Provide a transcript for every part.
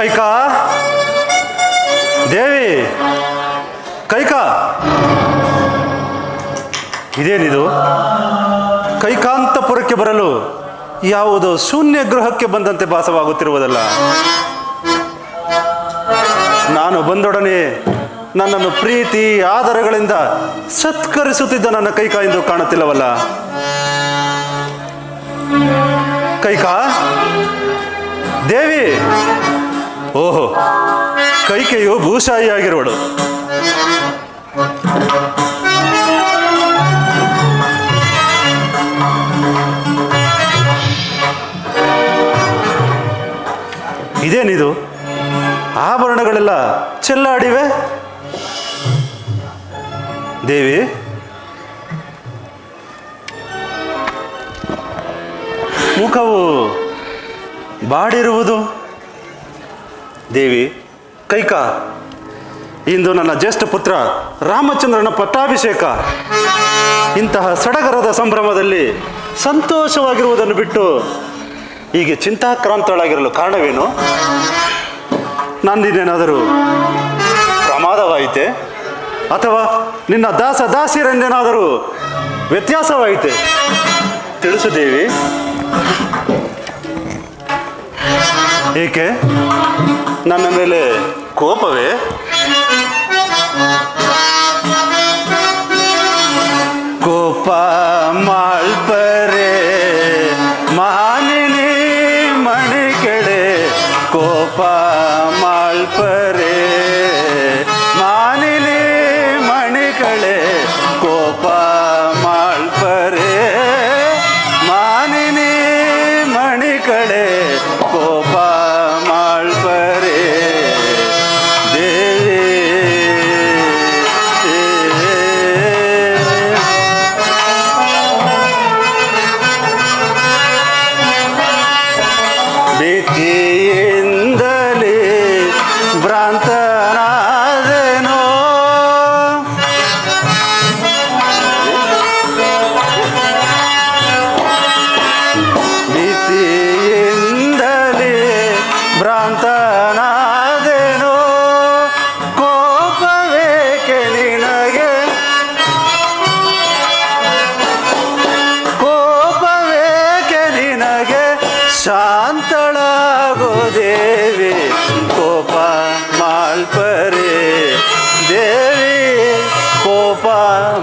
ಕೈಕಾ ದೇವಿ, ಕೈಕಾ, ಇದೇನಿದು? ಕೈಕಾಂತಪುರಕ್ಕೆ ಬರಲು ಯಾವುದೋ ಶೂನ್ಯ ಗೃಹಕ್ಕೆ ಬಂದಂತೆ ಭಾಸವಾಗುತ್ತಿರುವುದಲ್ಲ. ನಾನು ಬಂದೊಡನೆ ನನ್ನನ್ನು ಪ್ರೀತಿ ಆದರಗಳಿಂದ ಸತ್ಕರಿಸುತ್ತಿದ್ದ ನನ್ನ ಕೈಕಾ ಎಂದು ಕಾಣುತ್ತಿಲ್ಲವಲ್ಲ. ಕೈಕಾ ದೇವಿ, ಓಹೋ, ಕೈಕೆಯು ಭೂಷಾಯಿಯಾಗಿರುವಳು. ಇದೇನಿದು? ಆಭರಣಗಳೆಲ್ಲ ಚೆಲ್ಲಾಡಿವೆ. ದೇವಿ, ಮುಖವು ಬಾಡಿರುವುದು. ದೇವಿ, ಕೈಕಾ, ಇಂದು ನನ್ನ ಜ್ಯೇಷ್ಠ ಪುತ್ರ ರಾಮಚಂದ್ರನ ಪಟ್ಟಾಭಿಷೇಕ. ಇಂತಹ ಸಡಗರದ ಸಂಭ್ರಮದಲ್ಲಿ ಸಂತೋಷವಾಗಿರುವುದನ್ನು ಬಿಟ್ಟು ಹೀಗೆ ಚಿಂತಾಕ್ರಾಂತಳಾಗಿರಲು ಕಾರಣವೇನು? ನಂದಿನೇನಾದರೂ ಪ್ರಮಾದವಾಯಿತೆ? ಅಥವಾ ನಿನ್ನ ದಾಸ ದಾಸಿಯರೆಂದೇನಾದರೂ ವ್ಯತ್ಯಾಸವಾಯಿತೆ? ತಿಳಿಸು ದೇವಿ. ಏಕೆ? ನನ್ನ ಮೇಲೆ ಕೋಪವೇ? ಕೋಪ ಮಾಳ್ಪರೆ ಮಾನಿನಿ ಮಣಿ ಕೆಳೆ, ಕೋಪ ಮಾಳ್ಪರೆ ಮಾನಿನಿ ಮಣಿ ಕಳೆ, ಕೋಪ ಮಾಳ್ಪರೆ ಮಾನಿನಿ ಮಣಿ ಕಳೆ, ಕೋಪ ಮಾಳ್ಪರೆ ದೇವಿ. ಭೀತಿಯಿಂದಲೇ ಭ್ರಾಂತನಾದೆನೋ, ಭೀತಿಯಿಂದಲೇ ಭ್ರಾಂತನಾದೆನೋ, ಕೋಪವೇಕೆ ನಿನಗೆ, ಕೋಪವೇಕೆ ನಿನಗೆ, ಶಾಂತಳಾಗೋ ದೇವಿ, ಕೋಪ ಮಾಳ್ಪರೆ ದೇವಿ, ಕೋಪ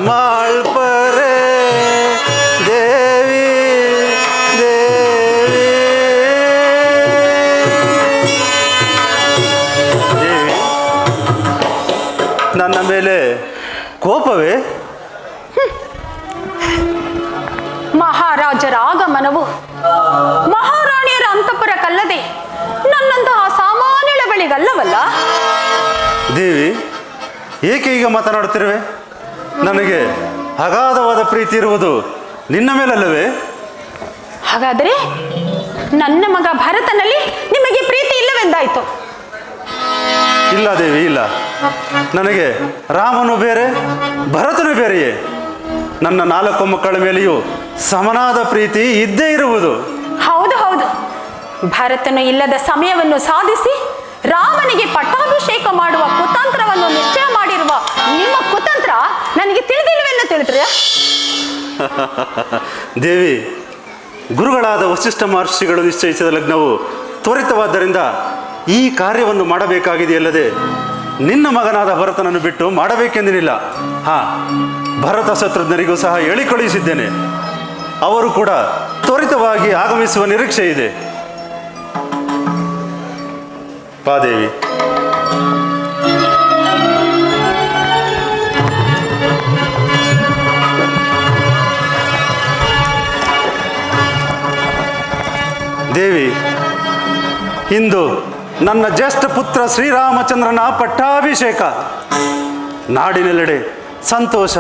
ಮಾಳ್ಪರೆ ದೇವಿ, ದೇವಿ. ದೇವಿ, ನನ್ನ ಮೇಲೆ ಕೋಪವೇ? ಮಹಾರಾಜರ ಆಗಮನವು ಮಹಾರಾಣಿಯರ ಅಂತಃಪುರಕ್ಕಲ್ಲದೆ ನನ್ನಂತಹ ಸಾಮಾನ್ಯಳ ಬಳಿಗಲ್ಲವಲ್ಲ. ದೇವಿ, ಏಕೆ ಈಗ ಮಾತನಾಡುತ್ತಿರುವೆ? ನನಗೆ ಅಗಾಧವಾದ ಪ್ರೀತಿ ಇರುವುದು ನಿನ್ನ ಮೇಲಲ್ಲವೇ? ಹಾಗಾದರೆ ನನ್ನ ಮಗ ಭರತನಲ್ಲಿ ನಿಮಗೆ ಪ್ರೀತಿ ಇಲ್ಲವೆಂದಾಯಿತು? ಇಲ್ಲ ದೇವಿ, ಇಲ್ಲ. ನನಗೆ ರಾಮನು ಬೇರೆ, ಭರತನು ಬೇರೆಯೇ. ನನ್ನ 4 ಮಕ್ಕಳ ಮೇಲೆಯೂ ಸಮನಾದ ಪ್ರೀತಿ ಇದ್ದೇ ಇರುವುದು. ಹೌದು ಹೌದು, ಭರತನು ಇಲ್ಲದ ಸಮಯವನ್ನು ಸಾಧಿಸಿ ರಾಮನಿಗೆ ಪಟ್ಟಾಭಿಷೇಕ ಮಾಡುವ ಕುತಂತ್ರವನ್ನು ನಿಶ್ಚಯ ಮಾಡಿರುವ ನಿಮ್ಮ ಕುತಂತ್ರ ನನಗೆ ತಿಳಿದಿಲ್ಲವೆಂದು ತಿಳಿದ್ರೆ? ದೇವಿ, ಗುರುಗಳಾದ ವಸಿಷ್ಠ ಮಹರ್ಷಿಗಳು ನಿಶ್ಚಯಿಸಿದ ಲಗ್ನವು ತ್ವರಿತವಾದ್ದರಿಂದ ಈ ಕಾರ್ಯವನ್ನು ಮಾಡಬೇಕಾಗಿದೆಯಲ್ಲದೆ ನಿನ್ನ ಮಗನಾದ ಭರತನನ್ನು ಬಿಟ್ಟು ಮಾಡಬೇಕೆಂದಿನಿಲ್ಲ. ಭರತ ಶತ್ರುಘ್ನರಿಗೂ ಸಹ ಹೇಳಿ ಕಳುಹಿಸಿದ್ದೇನೆ. ಅವರು ಕೂಡ ತ್ವರಿತವಾಗಿ ಆಗಮಿಸುವ ನಿರೀಕ್ಷೆ ಇದೆ. ಪಾದೇವಿ. ದೇವಿ, ಇಂದು ನನ್ನ ಜ್ಯೇಷ್ಠ ಪುತ್ರ ಶ್ರೀರಾಮಚಂದ್ರನ ಪಟ್ಟಾಭಿಷೇಕ. ನಾಡಿನೆಲ್ಲೆಡೆ ಸಂತೋಷ,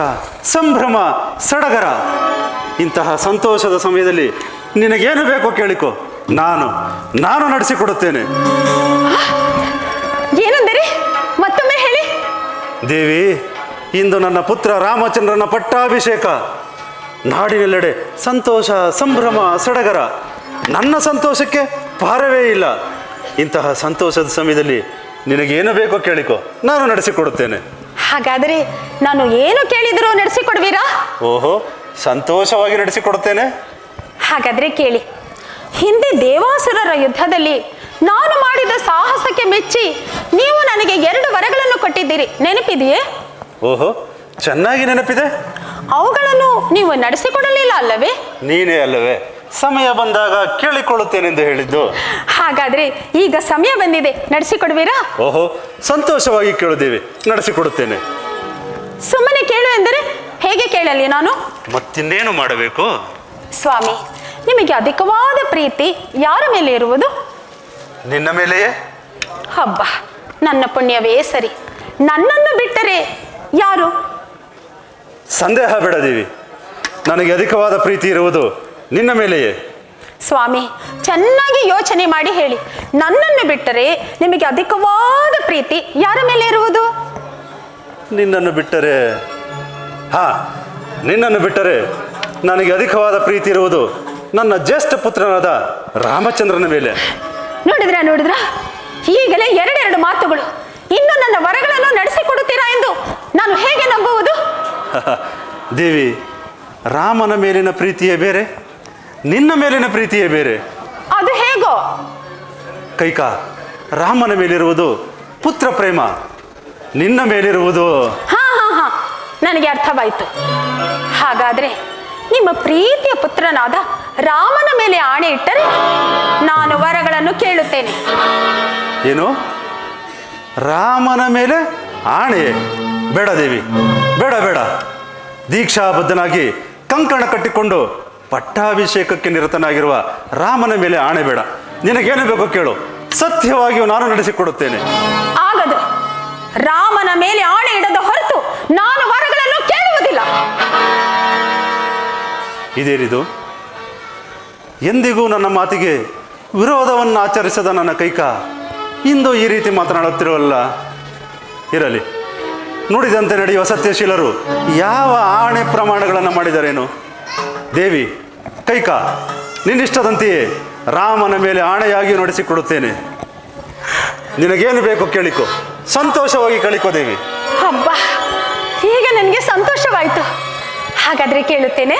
ಸಂಭ್ರಮ, ಸಡಗರ. ಇಂತಹ ಸಂತೋಷದ ಸಮಯದಲ್ಲಿ ನಿನಗೇನು ಬೇಕೋ ಕೇಳಿಕೊ, ನಾನು ನಡೆಸಿಕೊಡುತ್ತೇನೆ. ಏನೆಂದರೆ ಮತ್ತೊಮ್ಮೆ ಹೇಳಿ. ದೇವಿ, ಇಂದು ನನ್ನ ಪುತ್ರ ರಾಮಚಂದ್ರನ ಪಟ್ಟಾಭಿಷೇಕ. ನಾಡಿನೆಲ್ಲೆಡೆ ಸಂತೋಷ, ಸಂಭ್ರಮ, ಸಡಗರ. ನನ್ನ ಸಂತೋಷಕ್ಕೆ ಪಾರವೇ ಇಲ್ಲ. ಇಂತಹ ಸಂತೋಷದ ಸಮಯದಲ್ಲಿ ನಿನಗೇನು ಬೇಕೋ ಕೇಳಿಕೋ, ನಾನು ನಡೆಸಿಕೊಡುತ್ತೇನೆ. ಹಾಗಾದರೆ ನಾನು ಏನು ಕೇಳಿದರೂ ನಡೆಸಿಕೊಡುವಿರಾ? ಓಹೋ, ಸಂತೋಷವಾಗಿ ನಡೆಸಿಕೊಡುತ್ತೇನೆ. ಹಾಗಾದರೆ ಕೇಳಿ. ಹಿಂದೆ ದೇವಾಸುರರ ಯುದ್ಧದಲ್ಲಿ ನಾನು ಮಾಡಿದ ಸಾಹಸಕ್ಕೆ ಮೆಚ್ಚಿ ನೀವು ನನಗೆ 2 ವರಗಳನ್ನು ಕೊಟ್ಟಿದ್ದೀರಿ, ನೆನಪಿದೆಯೇ? ಓಹೋ, ಚೆನ್ನಾಗಿ ನೆನಪಿದೆ. ಅವುಗಳನ್ನು ನೀವು ನಡೆಸಿಕೊಡಲಿಲ್ಲ ಅಲ್ಲವೇ? ನೀನೇ ಅಲ್ಲವೇ ಸಮಯ ಬಂದಾಗ ಕೇಳಿಕೊಳ್ಳುತ್ತೇನೆಂದು ಹೇಳಿದ್ದು? ಹಾಗಾದ್ರೆ ಈಗ ಸಮಯ ಬಂದಿದೆ, ನಡೆಸಿಕೊಡುವಿರಾ? ಓಹೋ, ಸಂತೋಷವಾಗಿ ಕೇಳುತ್ತೇವೆ, ನಡೆಸಿಕೊಡುತ್ತೇನೆ. ಸುಮ್ಮನೆ ಕೇಳು ಎಂದರೆ ಹೇಗೆ ಕೇಳಲಿ ನಾನು? ಮತ್ತಿನ್ನೇನು ಮಾಡಬೇಕು? ಸ್ವಾಮಿ, ನಿಮಗೆ ಅಧಿಕವಾದ ಪ್ರೀತಿ ಯಾರ ಮೇಲೆ ಇರುವುದು? ನಿನ್ನ ಮೇಲೆಯೇ. ಹಬ್ಬ, ನನ್ನ ಪುಣ್ಯವೇ ಸರಿ. ನನ್ನನ್ನು ಬಿಟ್ಟರೆ ಯಾರು? ಸಂದೇಹ ಬೇಡ ದೇವಿ, ನನಗೆ ಅಧಿಕವಾದ ಪ್ರೀತಿ ಇರುವುದು ನಿನ್ನ ಮೇಲೆಯೇ. ಸ್ವಾಮಿ, ಚೆನ್ನಾಗಿ ಯೋಚನೆ ಮಾಡಿ ಹೇಳಿ. ನನ್ನನ್ನು ಬಿಟ್ಟರೆ ನಿಮಗೆ ಅಧಿಕವಾದ ಪ್ರೀತಿ ಯಾರ ಮೇಲೆ ಇರುವುದು? ನಿನ್ನನ್ನು ಬಿಟ್ಟರೆ, ನಿನ್ನನ್ನು ಬಿಟ್ಟರೆ ನನಗೆ ಅಧಿಕವಾದ ಪ್ರೀತಿ ಇರುವುದು ನನ್ನ ಜ್ಯೇಷ್ಠ ಪುತ್ರನಾದ ರಾಮಚಂದ್ರನ ಮೇಲೆ. ನೋಡಿದ್ರ ಈಗಲೇ 2 ಮಾತುಗಳು. ಇನ್ನು ನನ್ನ ವರಗಳನ್ನು ನಡೆಸಿಕೊಡುತ್ತೀರಾ ಎಂದು ನಾನು ಹೇಗೆ ನಂಬುವುದು? ದೇವಿ, ರಾಮನ ಮೇಲಿನ ಪ್ರೀತಿಯೇ ಬೇರೆ, ನಿನ್ನ ಮೇಲಿನ ಪ್ರೀತಿಯೇ ಬೇರೆ. ಅದು ಹೇಗೋ? ಕೈಕಾ, ರಾಮನ ಮೇಲಿರುವುದು ಪುತ್ರ ಪ್ರೇಮ, ನಿನ್ನ ಮೇಲಿರುವುದು... ಹಾ, ನನಗೆ ಅರ್ಥವಾಯಿತು. ಹಾಗಾದ್ರೆ ನಿಮ್ಮ ಪ್ರೀತಿಯ ಪುತ್ರನಾದ ರಾಮನ ಮೇಲೆ ಆಣೆ ಇಟ್ಟರೆ ನಾನು ವರಗಳನ್ನು ಕೇಳುತ್ತೇನೆ. ಏನು? ರಾಮನ ಮೇಲೆ ಆಣೆ? ಬೇಡ ದೇವಿ, ಬೇಡ. ದೀಕ್ಷಾಬದ್ಧನಾಗಿ ಕಂಕಣ ಕಟ್ಟಿಕೊಂಡು ಪಟ್ಟಾಭಿಷೇಕಕ್ಕೆ ನಿರತನಾಗಿರುವ ರಾಮನ ಮೇಲೆ ಆಣೆ ಬೇಡ. ನಿನಗೇನು ಬೇಕೋ ಕೇಳು, ಸತ್ಯವಾಗಿಯೂ ನಾನು ನಡೆಸಿಕೊಡುತ್ತೇನೆ. ಆಗದು. ರಾಮನ ಮೇಲೆ ಆಣೆ ಇಡದ ಹೊರತು ನಾನು ವರಗಳನ್ನು ಕೇಳುವುದಿಲ್ಲ. ಇದೇನಿದು? ಎಂದಿಗೂ ನನ್ನ ಮಾತಿಗೆ ವಿರೋಧವನ್ನು ಆಚರಿಸದ ನನ್ನ ಕೈಕಾ ಇಂದು ಈ ರೀತಿ ಮಾತನಾಡುತ್ತಿರುವಲ್ಲ. ಇರಲಿ, ನುಡಿದಂತೆ ನಡೆಯುವ ಸತ್ಯಶೀಲರು ಯಾವ ಆಣೆ ಪ್ರಮಾಣಗಳನ್ನು ಮಾಡಿದರೇನು? ದೇವಿ, ಕೈಕಾ, ನಿನ್ನಿಷ್ಟದಂತೆಯೇ ರಾಮನ ಮೇಲೆ ಆಣೆಯಾಗಿ ನಡೆಸಿಕೊಡುತ್ತೇನೆ. ನಿನಗೇನು ಬೇಕೋ ಕೇಳಿಕೋ, ಸಂತೋಷವಾಗಿ ಕಳಿಕೋ ದೇವಿ. ಹಬ್ಬ, ಈಗ ನನಗೆ ಸಂತೋಷವಾಯಿತು. ಹಾಗಾದ್ರೆ ಕೇಳುತ್ತೇನೆ.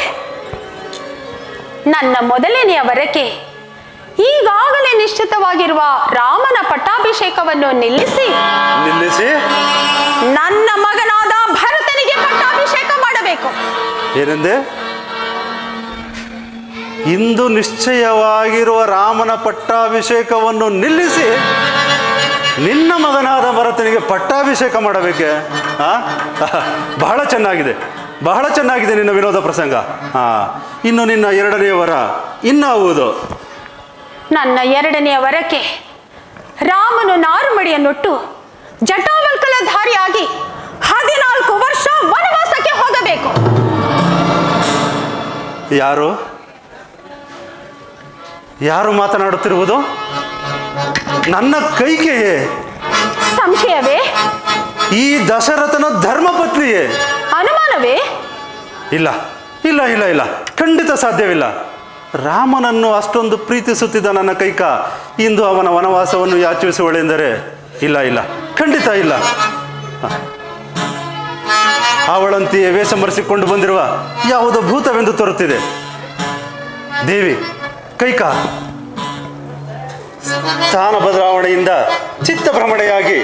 ನನ್ನ ಮೊದಲನೆಯ ವರಕ್ಕೆ ಈಗಾಗಲೇ ನಿಶ್ಚಿತವಾಗಿರುವ ರಾಮನ ಪಟ್ಟಾಭಿಷೇಕವನ್ನು ನಿಲ್ಲಿಸಿ ನನ್ನ ಮಗನಾದ ಭರತನಿಗೆ ಪಟ್ಟಾಭಿಷೇಕ ಮಾಡಬೇಕು. ಏನೆಂದೆ? ಇಂದು ನಿಶ್ಚಯವಾಗಿರುವ ರಾಮನ ಪಟ್ಟಾಭಿಷೇಕವನ್ನು ನಿಲ್ಲಿಸಿ ನಿನ್ನ ಮಗನಾದ ಭರತನಿಗೆ ಪಟ್ಟಾಭಿಷೇಕ ಮಾಡಬೇಕೆ? ಬಹಳ ಚೆನ್ನಾಗಿದೆ ನಿನ್ನ ವಿನೋದ ಪ್ರಸಂಗ. ಇನ್ನು ನಿನ್ನ 2ನೇ ವರ ಇನ್ನಾವುದು? ನನ್ನ 2ನೇ ವರಕ್ಕೆ ರಾಮನು ನಾರುಮಡಿಯನ್ನುಟ್ಟು ಜಟಾವಲ್ಕಲಧಾರಿಯಾಗಿ 14 ವರ್ಷ ವನವಾಸಕ್ಕೆ ಹೋಗಬೇಕು. ಯಾರು ಮಾತನಾಡುತ್ತಿರುವುದು? ನನ್ನ ಕೈಕೆಯೇ? ಸಂಶಯವೇ? ಈ ದಶರಥನ ಧರ್ಮಪತ್ನಿಯೇ? ಅನುಮಾನವೇ? ಇಲ್ಲ, ಖಂಡಿತ ಸಾಧ್ಯವಿಲ್ಲ. ರಾಮನನ್ನು ಅಷ್ಟೊಂದು ಪ್ರೀತಿಸುತ್ತಿದ್ದ ನನ್ನ ಕೈಕ ಇಂದು ಅವನ ವನವಾಸವನ್ನು ಯಾಚಿಸುವಳೆಂದರೆ ಇಲ್ಲ, ಖಂಡಿತ ಇಲ್ಲ. ಅವಳಂತೆಯೇ ವೇಷ ಮರೆಸಿಕೊಂಡು ಬಂದಿರುವ ಯಾವುದೋ ಭೂತವೆಂದು ತೋರುತ್ತಿದೆ. ದೇವಿ, ಕೈಕ ಸ್ಥಾನ ಬದಲಾವಣೆಯಿಂದ ಚಿತ್ತಭ್ರಮಣೆಯಾಗಿ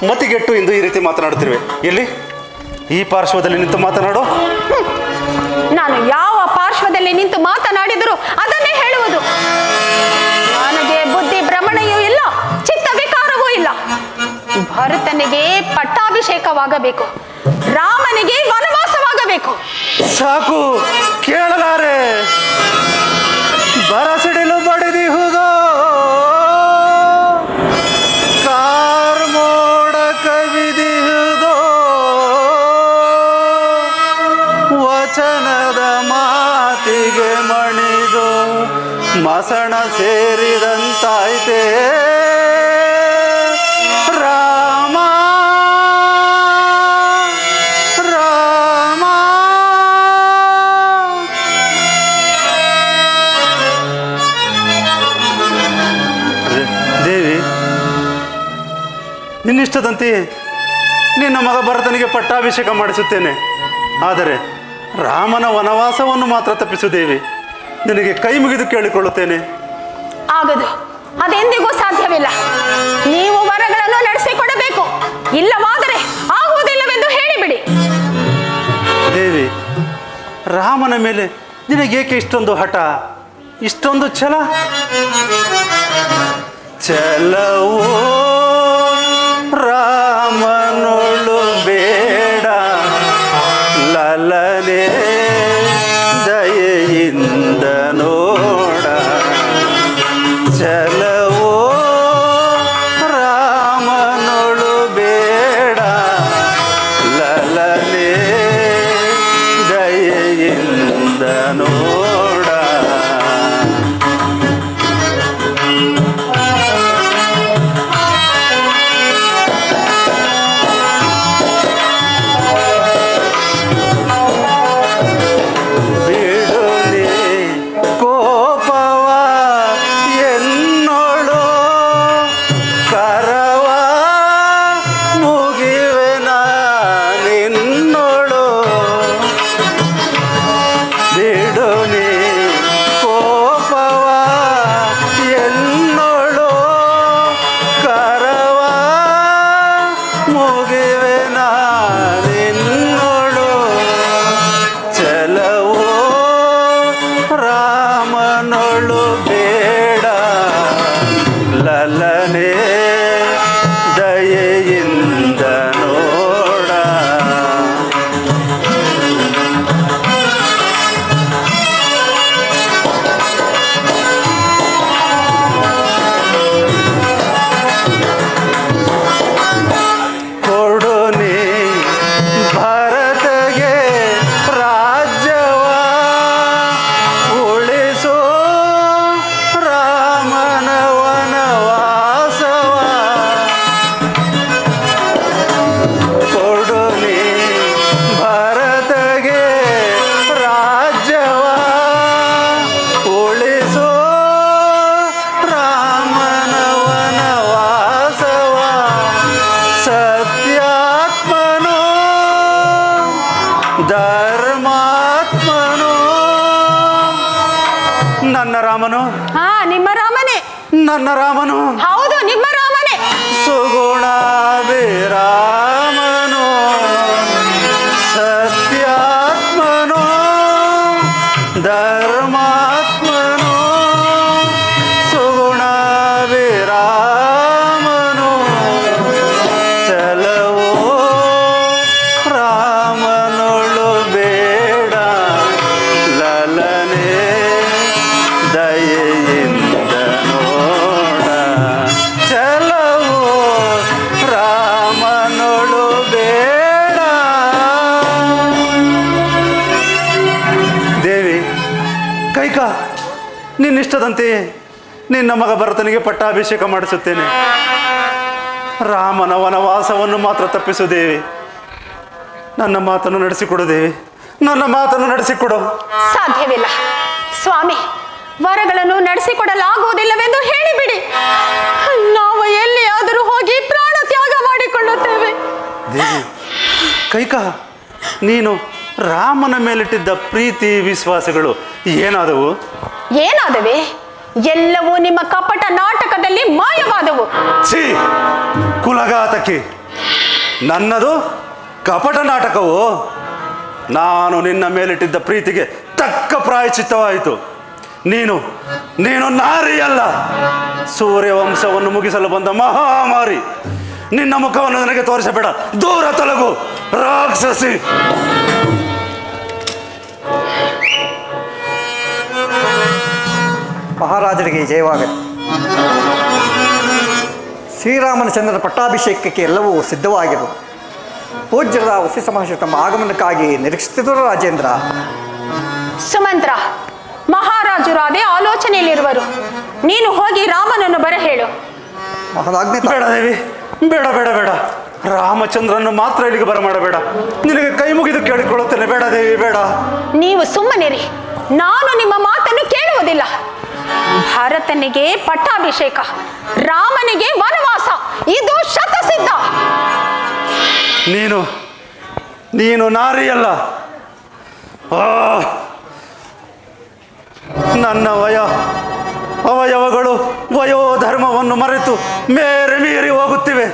ಮತಿಗೆಟ್ಟು ಇಂದು ಈ ರೀತಿ ಮಾತನಾಡುತ್ತಿರುವೆ. ಎಲ್ಲಿ? ಈ ಪಾರ್ಶ್ವದಲ್ಲಿ ನಿಂತು ಮಾತನಾಡು. ನಾನು ಯಾವ ಪಾರ್ಶ್ವದಲ್ಲಿ ನಿಂತು ಮಾತನಾಡಿದರೂ ಅದನ್ನೇ ಹೇಳುವುದು. ನನಗೆ ಬುದ್ಧಿ ಭ್ರಮಣೆಯೂ ಇಲ್ಲ, ಚಿತ್ತ ವಿಕಾರವೂ ಇಲ್ಲ. ಭರತನಿಗೆ ಪಟ್ಟಾಭಿಷೇಕವಾಗಬೇಕು, ರಾಮನಿಗೆ ವನವಾಸವಾಗಬೇಕು. ಸಾಕು, ಕೇಳಲಾರೆ. ಬರಸಿಡಿಲು ಬಡಿದಿಹುದೋ ಕಾರ್ಮೋಡ ಕವಿದಿಹುದೋ ವಚನದ ಮಾತಿಗೆ ಮಣಿದು ಮಸಣ ಸೇರಿದಂತಾಯ್ತೆ ರಾಮ ರಾಮ. ದೇವಿ, ನಿನ್ನಿಷ್ಟದಂತೆಯೇ ನಿನ್ನ ಮಗ ಭರತನಿಗೆ ಪಟ್ಟಾಭಿಷೇಕ ಮಾಡಿಸುತ್ತೇನೆ. ಆದರೆ ರಾಮನ ವನವಾಸವನ್ನು ಮಾತ್ರ ತಪ್ಪಿಸು ದೇವಿ. ನಿನಗೆ ಕೈ ಮುಗಿದು ಕೇಳಿಕೊಳ್ಳುತ್ತೇನೆ. ಆಗದು, ಅದೆಂದಿಗೂ ಸಾಧ್ಯವಿಲ್ಲ. ನೀವು ವರಗಳನ್ನು ನಡೆಸಿಕೊಡಬೇಕು, ಇಲ್ಲವಾದರೆ ಆಗುವುದಿಲ್ಲವೆಂದು ಹೇಳಿಬಿಡಿ. ದೇವಿ, ರಾಮನ ಮೇಲೆ ನಿನಗೇಕೆ ಇಷ್ಟೊಂದು ಹಠ, ಇಷ್ಟೊಂದು ಛಲ? ಛಲವೋ ರಾಮನೊಳು ಬೇಡ, ಲಲನೆ ದಯೆಯಿಂದ ನೋಡ. ಛಲವೋ ರಾಮನೊಳು ಬೇಡ, ಲಲನೆ ದಯೆಯಿಂದ ನೋಡ. ಧರ್ಮಾತ್ಮನು ನನ್ನ ರಾಮನು. ನಿಮ್ಮ ರಾಮನೇ. ನನ್ನ ರಾಮನು. ಹೌದು, ನಿಮ್ಮ ರಾಮನೇ. ಸುಗುಣಾಭಿರಾಮನು, ಸತ್ಯಾತ್ಮನು, ಧರ್ಮಾತ್ಮನು, ಸುಗುಣಾಭಿರಾಮನು. ಚಲವೋ ರಾಮನೊಳು ಬೇಡ, ಲಲನೆ ದಯೆಯಿಂದ ನೋಡ. ಚಲವೋ ರಾಮನೊಳು ಬೇಡ. ದೇವಿ, ಕೈಕ, ನಿನ್ನಿಷ್ಟದಂತೆಯೇ ನಿನ್ನ ಮಗ ಭರತನಿಗೆ ಪಟ್ಟಾಭಿಷೇಕ ಮಾಡಿಸುತ್ತೇನೆ. ರಾಮನ ವನವಾಸವನ್ನು ಮಾತ್ರ ತಪ್ಪಿಸು ದೇವಿ. ನನ್ನ ಮಾತನ್ನು ನಡೆಸಿಕೊಡು ದೇವಿ, ನನ್ನ ಮಾತನ್ನು ನಡೆಸಿಕೊಡು. ಸಾಧ್ಯವಿಲ್ಲ ಸ್ವಾಮಿ, ವರಗಳನ್ನು ನಡೆಸಿಕೊಡಲಾಗುವುದಿಲ್ಲವೆಂದು ಹೇಳಿಬಿಡಿ. ನಾವು ಎಲ್ಲಿಯಾದರೂ ಹೋಗಿ ಪ್ರಾಣ ತ್ಯಾಗ ಮಾಡಿಕೊಳ್ಳುತ್ತೇವೆ. ದೇವಿ, ಕೈಕ, ನೀನು ರಾಮನ ಮೇಲಿಟ್ಟಿದ್ದ ಪ್ರೀತಿ ವಿಶ್ವಾಸಗಳು ಏನಾದವು? ಏನಾದವೆ? ಎಲ್ಲವೂ ನಿಮ್ಮ ಕಪಟ ನಾಟಕದಲ್ಲಿ ಮಾಯವಾದವು. ಛೀ, ಕುಲಘಾತಕಿ, ನನ್ನದು ಕಪಟ ನಾಟಕವು? ನಾನು ನಿನ್ನ ಮೇಲಿಟ್ಟಿದ್ದ ಪ್ರೀತಿಗೆ ತಕ್ಕ ಪ್ರಾಯಶ್ಚಿತ್ತವಾಯಿತು. ನೀನು ನಾರಿಯಲ್ಲ, ಸೂರ್ಯವಂಶವನ್ನು ಮುಗಿಸಲು ಬಂದ ಮಹಾಮಾರಿ. ನಿನ್ನ ಮುಖವನ್ನು ನನಗೆ ತೋರಿಸಬೇಡ, ದೂರ ತೊಲಗು ರಾಕ್ಷಸಿ. ಮಹಾರಾಜರಿಗೆ ಜಯವಾಗಲಿ. ಶ್ರೀರಾಮಚಂದ್ರನ ಪಟ್ಟಾಭಿಷೇಕಕ್ಕೆ ಎಲ್ಲವೂ ಸಿದ್ಧವಾಗಿರು. ಪೂಜ್ಯರ ವಸಿಷ್ಠ ಮಹರ್ಷಿ ತಮ್ಮ ಆಗಮನಕ್ಕಾಗಿ ನಿರೀಕ್ಷಿಸಿದರು. ರಾಜೇಂದ್ರ, ಸುಮಂತ್ರ, ಮಹಾರಾಜರು ಅದೇ ಆಲೋಚನೆಯಲ್ಲಿರುವರು. ನೀನು ಹೋಗಿ ರಾಮನನ್ನು ಬರ ಹೇಳು. ಮಹಾರಾಜ್ಞೆ. ಬೇಡ ದೇವಿ, ಬೇಡ ಬೇಡ ಬೇಡ. ರಾಮಚಂದ್ರನ್ನು ಮಾತ್ರ ಇಲ್ಲಿಗೆ ಬರಮಾಡಬೇಡ. ನಿನಗೆ ಕೈ ಮುಗಿದು ಕೇಳಿಕೊಳ್ಳುತ್ತೇನೆ. ಬೇಡ ದೇವಿ, ಬೇಡ. ನೀವು ಸುಮ್ಮನಿರಿ, ನಾನು ನಿಮ್ಮ ಮಾತನ್ನು ಕೇಳುವುದಿಲ್ಲ. ಭರತನಿಗೆ ಪಟ್ಟಾಭಿಷೇಕ, ರಾಮನಿಗೆ ವನವಾಸ, ಇದು ಶತಸಿದ್ಧ. ನೀನು ನಾರಿಯಲ್ಲ. ನನ್ನ ಅವಯವಗಳು ವಯೋಧರ್ಮವನ್ನು ಮರೆತು ಮೀರಿ ಹೋಗುತ್ತಿವೆ.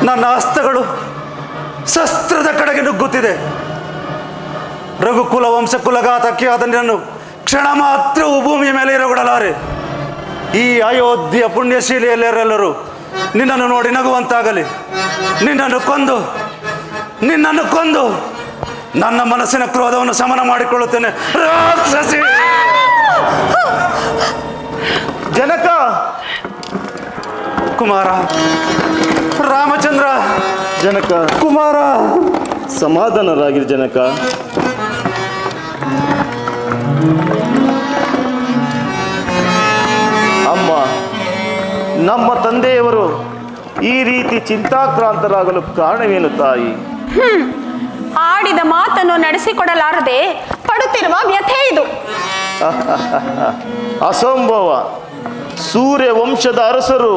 ನನ್ನ ಹಸ್ತಗಳು ಶಸ್ತ್ರದ ಕಡೆಗೆ ನುಗ್ಗುತ್ತಿದೆ. ರಘುಕುಲ ವಂಶಕುಲಘಾತಕ್ಕೆ ಅದನ್ನು ಕ್ಷಣ ಮಾತ್ರವೂ ಭೂಮಿಯ ಮೇಲೆ ಇರಗೊಡಲಾರೆ. ಈ ಅಯೋಧ್ಯೆಯ ಪುಣ್ಯಶೀಲಿಯಲ್ಲೆಲ್ಲರೂ ನಿನ್ನನ್ನು ನೋಡಿ ನಗುವಂತಾಗಲಿ. ನಿನ್ನನ್ನು ಕೊಂದು ನನ್ನ ಮನಸ್ಸಿನ ಕ್ರೋಧವನ್ನು ಶಮನ ಮಾಡಿಕೊಳ್ಳುತ್ತೇನೆ. ರಾಕ್ಷಸಿ! ಜನಕ! ಕುಮಾರ, ರಾಮಚಂದ್ರ! ಜನಕ, ಕುಮಾರ! ಸಮಾಧಾನರಾಗಿರಿ ಜನಕ. ಅಮ್ಮ, ನಮ್ಮ ತಂದೆಯವರು ಈ ರೀತಿ ಚಿಂತಾಕ್ರಾಂತರಾಗಲು ಕಾರಣವೇನು ತಾಯಿ? ಆಡಿದ ಮಾತನ್ನು ನಡೆಸಿಕೊಡಲಾರದೆ ಪಡುತ್ತಿರುವ ವ್ಯಥೆ ಇದು. ಅಸಂಭವ. ಸೂರ್ಯ ವಂಶದ ಅರಸರು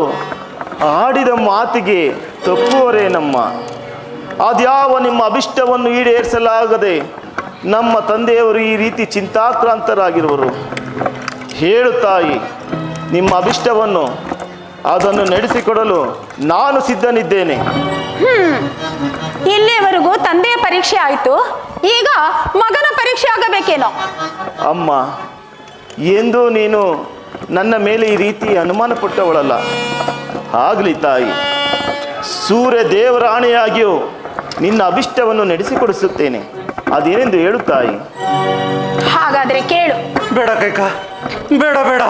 ಆಡಿದ ಮಾತಿಗೆ ತಪ್ಪುವರೇನಮ್ಮ? ಅದ್ಯಾವ ನಿಮ್ಮ ಅಭಿಷ್ಟವನ್ನು ಈಡೇರಿಸಲಾಗದೆ ನಮ್ಮ ತಂದೆಯವರು ಈ ರೀತಿ ಚಿಂತಾಕ್ರಾಂತರಾಗಿರುವರು? ಹೇಳು ತಾಯಿ, ನಿಮ್ಮ ಅಭಿಷ್ಟವನ್ನು, ಅದನ್ನು ನಡೆಸಿಕೊಡಲು ನಾನು ಸಿದ್ಧನಿದ್ದೇನೆ. ಇಲ್ಲಿಯವರೆಗೂ ತಂದೆಯ ಪರೀಕ್ಷೆ ಆಯಿತು, ಈಗ ಮಗನ ಪರೀಕ್ಷೆ ಆಗಬೇಕೇನೋ? ಅಮ್ಮ, ಎಂದು ನೀನು ನನ್ನ ಮೇಲೆ ಈ ರೀತಿ ಅನುಮಾನ ಪಟ್ಟವಳಲ್ಲ. ಆಗಲಿ ತಾಯಿ, ಸೂರ್ಯ ದೇವರ ಆಣೆಯಾಗಿಯೂ ನಿನ್ನ ಅಭಿಷ್ಟವನ್ನು ನಡೆಸಿಕೊಡಿಸುತ್ತೇನೆ. ಅದೇನೆಂದು ಹೇಳು ತಾಯಿ. ಹಾಗಾದ್ರೆ ಕೇಳು. ಬೇಡ ಕೈಕ, ಬೇಡ.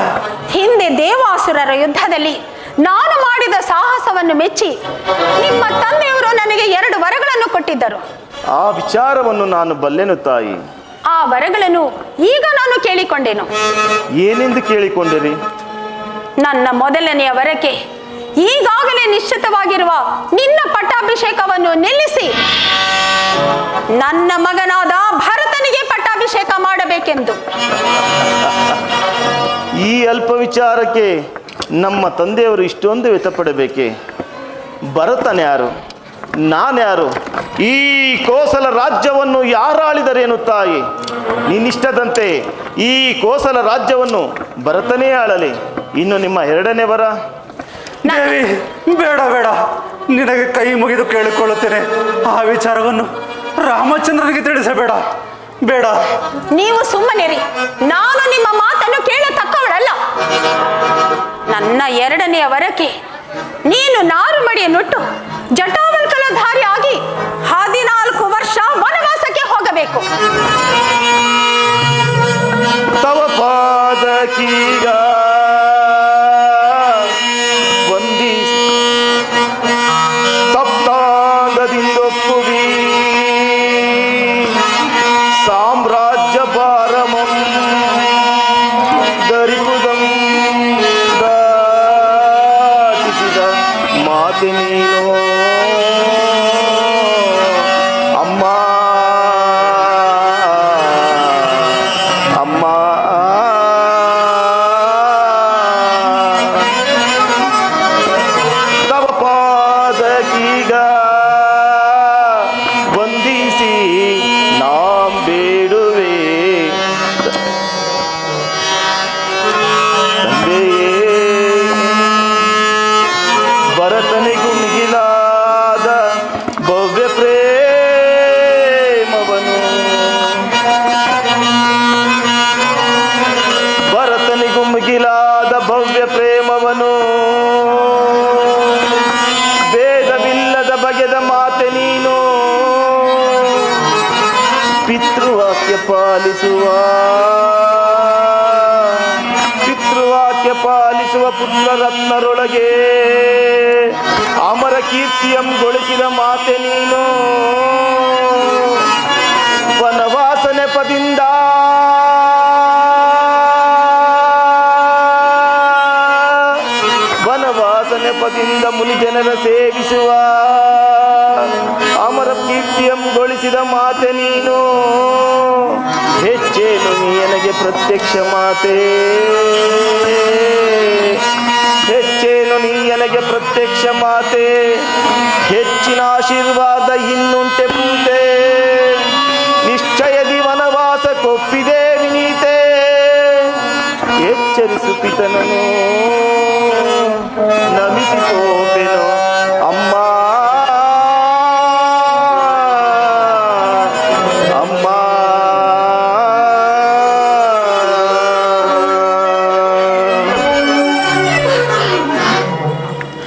ಹಿಂದೆ ದೇವಾಸುರರ ಯುದ್ಧದಲ್ಲಿ ನಾನು ಮಾಡಿದ ಸಾಹಸವನ್ನು ಮೆಚ್ಚಿ ನಿಮ್ಮ ತಂದೆಯವರು ನನಗೆ 2 ವರಗಳನ್ನು ಕೊಟ್ಟಿದ್ದರು. ಆ ವಿಚಾರವನ್ನು ನಾನು ಬಲ್ಲೆನು ತಾಯಿ. ಆ ವರಗಳನ್ನು ಈಗ ನಾನು ಕೇಳಿಕೊಂಡೆನು. ಏನೆಂದು ಕೇಳಿಕೊಂಡಿರಿ? ನನ್ನ ಮೊದಲನೆಯ ವರಕ್ಕೆ ಈಗಾಗಲೇ ನಿಶ್ಚಿತವಾಗಿರುವ ನಿನ್ನ ಪಟ್ಟಾಭಿಷೇಕವನ್ನು ನಿಲ್ಲಿಸಿ ನನ್ನ ಮಗನಾದ ಭರತನಿಗೆ ಪಟ್ಟಾಭಿಷೇಕ ಮಾಡಬೇಕೆಂದು. ಈ ಅಲ್ಪ ವಿಚಾರಕ್ಕೆ ನಮ್ಮ ತಂದೆಯವರು ಇಷ್ಟೊಂದು ವ್ಯಥಪಡಬೇಕೆ? ಭರತನ್ಯಾರು? ನಾನ್ಯಾರು? ಈ ಕೋಸಲ ರಾಜ್ಯವನ್ನು ಯಾರಾಳಿದರೇನು ತಾಯಿ? ನಿನ್ನಿಷ್ಟದಂತೆ ಈ ಕೋಸಲ ರಾಜ್ಯವನ್ನು ಭರತನೇ ಆಳಲಿ. ಇನ್ನು ನಿಮ್ಮ 2ನೇ ವರ? ದೇವಿ, ಬೇಡ. ನಿನಗೆ ಕೈ ಮುಗಿದು ಕೇಳಿಕೊಳ್ಳುತ್ತೇನೆ. ಆ ವಿಚಾರವನ್ನು ರಾಮಚಂದ್ರನಿಗೆ ತಿಳಿಸಬೇಡ. ಬೇಡ. ನೀವು ಸುಮ್ಮನಿರಿ. ನಾನು ನಿಮ್ಮ ಮಾತನ್ನು ಕೇಳತಕ್ಕವಳಲ್ಲ. ನನ್ನ 2ನೆಯ ವರಕ್ಕೆ ನೀನು ನಾರುಮಡಿಯನ್ನುಟ್ಟು ಜಟಾವಲ್ಕಲಧಾರಿಯಾಗಿ 14 ವರ್ಷ ವನವಾಸಕ್ಕೆ ಹೋಗಬೇಕು. ತವ ಪಾದಕೀಗ ವಂದಿಸಿ ಸಪ್ತಾಂಗದಿಂದೊಪ್ಪುವಿ ಸಾಮ್ರಾಜ್ಯ ಪಾರಮಂ ದರಿಪುದಂ ದಾಟಿಸಿದ ಮಾತೆ ನೀನು. ಅಮ್ಮ ತವ ಪಾದಕೀಗ ವಂದಿಸಿ ನಾಂ ಬೇಡುವೆ ತಂದೆಯೇ. ಭರತನಿಗೂ ಮಿಗಿಲಾದ ಭವ್ಯ ಪ್ರೇಮವನು, ಭರತನಿಗೂ ಮಿಗಿಲಾದ ಭವ್ಯ ಪ್ರೇಮವನು, ಭೇದವಿಲ್ಲದ ಬಗೆದ ಮಾತೆ ನೀನು. ಪಿತೃವಾಕ್ಯ ಪಾಲಿಸುವ ಪುತ್ರ ರತ್ನರೊಳಗೆ ಅಮರ ಕೀರ್ತಿಯಂಗೊಳಿಸಿದ ಮಾತೆ ನೀನು. ವನವಾಸ ನೆಪದಿಂದ ಮುನಿಜನರ ಸೇವಿಸುವ ಅಮರ ಕೀರ್ತಿಯಂಗೊಳಿಸಿದ ಮಾತೆ ನೀನು. ಹೆಚ್ಚೇನು ನೀ ನನಗೆ ಪ್ರತ್ಯಕ್ಷ ಮಾತೆ, ಹೆಚ್ಚೇನು ನೀ ನನಗೆ ಪ್ರತ್ಯಕ್ಷ ಆಶೀರ್ವಾದ ಇನ್ನುಂಟೆ ಪೂತೆ ನಿಶ್ಚಯದಿ ವನವಾಸ ಕೊಪ್ಪಿದೆ ವಿನೀತೆ ಎಚ್ಚರಿಸು ಪಿತನನು ನಮಿಸಿಕೋಪೆನು ಅಮ್ಮ ಅಮ್ಮ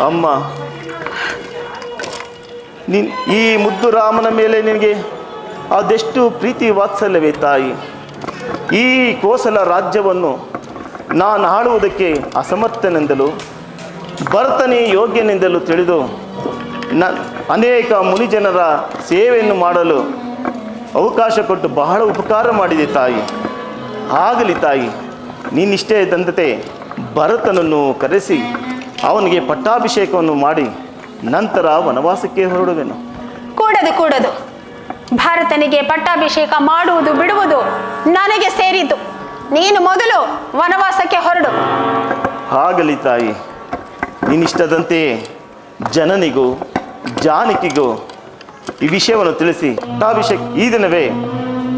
ಅಮ್ಮ ಈ ಮುದ್ದು ರಾಮನ ಮೇಲೆ ನಿನಗೆ ಅದೆಷ್ಟು ಪ್ರೀತಿ ವಾತ್ಸಲ್ಯವೇ ತಾಯಿ. ಈ ಕೋಸಲ ರಾಜ್ಯವನ್ನು ನಾನು ಆಳುವುದಕ್ಕೆ ಅಸಮರ್ಥನೆಂದಲೂ ಭರತನೇ ಯೋಗ್ಯನೆಂದಲೂ ತಿಳಿದು ಅನೇಕ ಮುನಿಜನರ ಸೇವೆಯನ್ನು ಮಾಡಲು ಅವಕಾಶ ಕೊಟ್ಟು ಬಹಳ ಉಪಕಾರ ಮಾಡಿದೆ ತಾಯಿ. ಆಗಲಿ ತಾಯಿ, ನೀನಿಷ್ಟೇ ದಂದತೆ ಭರತನನ್ನು ಕರೆಸಿ ಅವನಿಗೆ ಪಟ್ಟಾಭಿಷೇಕವನ್ನು ಮಾಡಿ ನಂತರ ವನವಾಸಕ್ಕೆ ಹೊರಡುವೆನು. ಕೂಡದು ಭಾರತನಿಗೆ ಪಟ್ಟಾಭಿಷೇಕ ಮಾಡುವುದು ಬಿಡುವುದು ನನಗೆ ಸೇರಿತು. ನೀನು ಮೊದಲು ವನವಾಸಕ್ಕೆ ಹೊರಡು. ಆಗಲಿ ತಾಯಿ, ನೀನಿಷ್ಟದಂತೆಯೇ ಜನನಿಗೂ ಜಾನಕಿಗೂ ಈ ವಿಷಯವನ್ನು ತಿಳಿಸಿ ಪಟ್ಟಾಭಿಷೇಕ ಈ ದಿನವೇ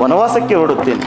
ವನವಾಸಕ್ಕೆ ಹೊರಡುತ್ತೇನೆ.